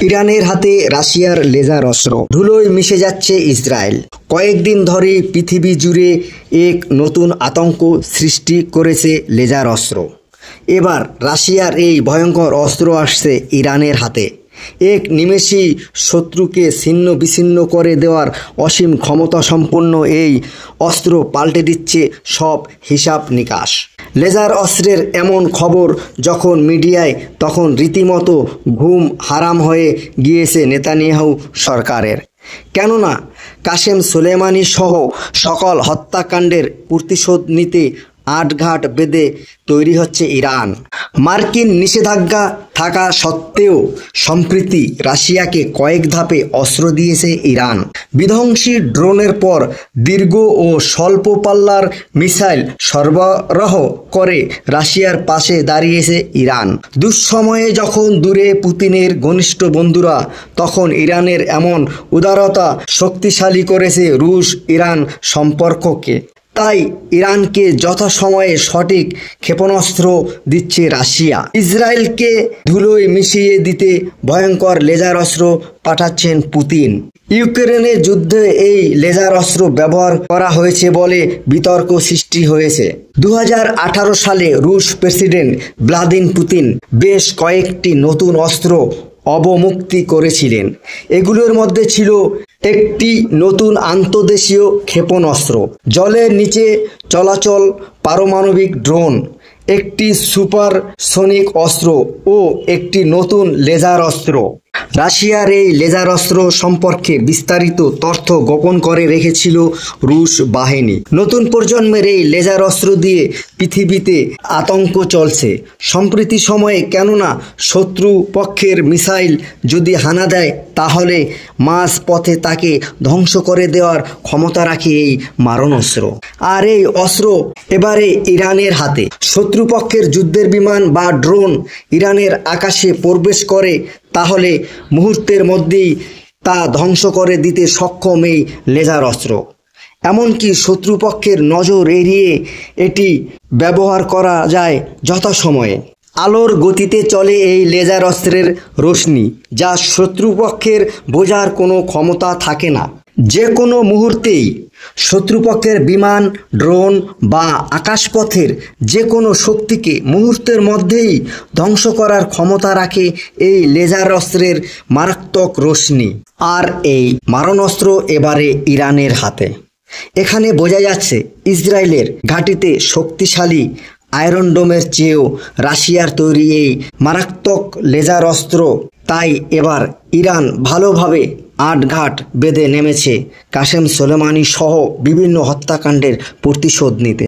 ইরানের হাতে রাশিয়ার লেজার অস্ত্র, ধুলোয় মিশে যাচ্ছে ইসরায়েল। কয়েকদিন ধরে পৃথিবী জুড়ে এক নতুন আতঙ্ক সৃষ্টি করেছে লেজার অস্ত্র। এবার রাশিয়ার এই ভয়ঙ্কর অস্ত্র আসছে ইরানের হাতে। এক নিমেষেই শত্রুকে ছিন্ন বিচ্ছিন্ন করে দেওয়ার অসীম ক্ষমতা সম্পন্ন এই অস্ত্র পাল্টে দিচ্ছে সব হিসাব নিকাশ। লেজার অস্ত্রের এমন খবর যখন মিডিয়ায়, তখন রীতিমতো ঘুম হারাম হয়ে গিয়েছে নেতানিয়াহু সরকারের। কেননা কাসেম সোলেমানি সহ সকল হত্যাকাণ্ডের প্রতিশোধ নিতে আটঘাট বেঁধে তৈরি হচ্ছে ইরান। মার্কিন নিষেধাজ্ঞা থাকা সত্ত্বেও সম্প্রতি রাশিয়াকে কয়েক ধাপে অস্ত্র দিয়েছে ইরান। বিধ্বংসী ড্রোনের পর দীর্ঘ ও স্বল্প পাল্লার মিসাইল সরবরাহ করে রাশিয়ার পাশে দাঁড়িয়েছে ইরান। দুঃসময়ে যখন দূরে পুতিনের ঘনিষ্ঠ বন্ধুরা, তখন ইরানের এমন উদারতা শক্তিশালী করেছে রুশ ইরান সম্পর্ককে। তাই ইরানকে যথাসময়ে সঠিক ক্ষেপণাস্ত্র দিচ্ছে রাশিয়া। ইসরায়েলকে ধুলোয় মিশিয়ে দিতে ভয়ঙ্কর লেজার অস্ত্র পাঠাচ্ছেন পুতিন। ইউক্রেনের যুদ্ধে এই লেজার অস্ত্র ব্যবহার করা হয়েছে বলে বিতর্ক সৃষ্টি হয়েছে। 2018 সালে রুশ প্রেসিডেন্ট ভ্লাদিমির পুতিন বেশ কয়েকটি নতুন অস্ত্র অবমুক্তি করেছিলেন। এগুলোর মধ্যে ছিল একটি নতুন আন্তঃদেশীয় ক্ষেপণাস্ত্র, জলের নিচে চলাচল পারমাণবিক ড্রোন, একটি সুপারসনিক অস্ত্র ও একটি নতুন লেজার অস্ত্র। রাশিয়ার এই লেজার অস্ত্র সম্পর্কে বিস্তারিত তথ্য গোপন করে রেখেছিল রুশ বাহিনী। নতুন প্রজন্মের এই লেজার অস্ত্র দিয়ে পৃথিবীতে আতঙ্ক চলছে সম্প্রতি সময়ে। কেননা শত্রু পক্ষের মিসাইল যদি হানা দেয়, তাহলে মাঝ পথে তাকে ধ্বংস করে দেওয়ার ক্ষমতা রাখে এই মারণাস্ত্র। আর এই অস্ত্র এবারে ইরানের হাতে। শত্রুপক্ষের যুদ্ধের বিমান বা ড্রোন ইরানের আকাশে প্রবেশ করে, তাহলে মুহূর্তের মধ্যেই তা ধ্বংস করে দিতে সক্ষম এই লেজার অস্ত্র। এমনকি শত্রুপক্ষের নজর এড়িয়ে এটি ব্যবহার করা যায় যথাসময়ে। আলোর গতিতে চলে এই লেজার অস্ত্রের রশ্মি, যা শত্রুপক্ষের বোঝার কোনো ক্ষমতা থাকে না। যে কোনো মুহূর্তেই শত্রুপক্ষের বিমান, ড্রোন বা আকাশপথের যে কোনো শক্তিকে মুহূর্তের মধ্যেই ধ্বংস করার ক্ষমতা রাখে এই লেজার অস্ত্রের মারাত্মক রশ্মি। আর এই মারণাস্ত্র এবারে ইরানের হাতে। এখানে বোঝা যাচ্ছে ইসরায়েলের ঘাঁটিতে শক্তিশালী আয়রন ডোমের চেয়েও রাশিয়ার তৈরি এই মারাত্মক লেজার অস্ত্র। তাই এবার ইরান ভালোভাবে আটঘাট বেঁধে নেমেছে কাসেম সোলেমানি সহ বিভিন্ন হত্যাকাণ্ডের প্রতিশোধ নিতে।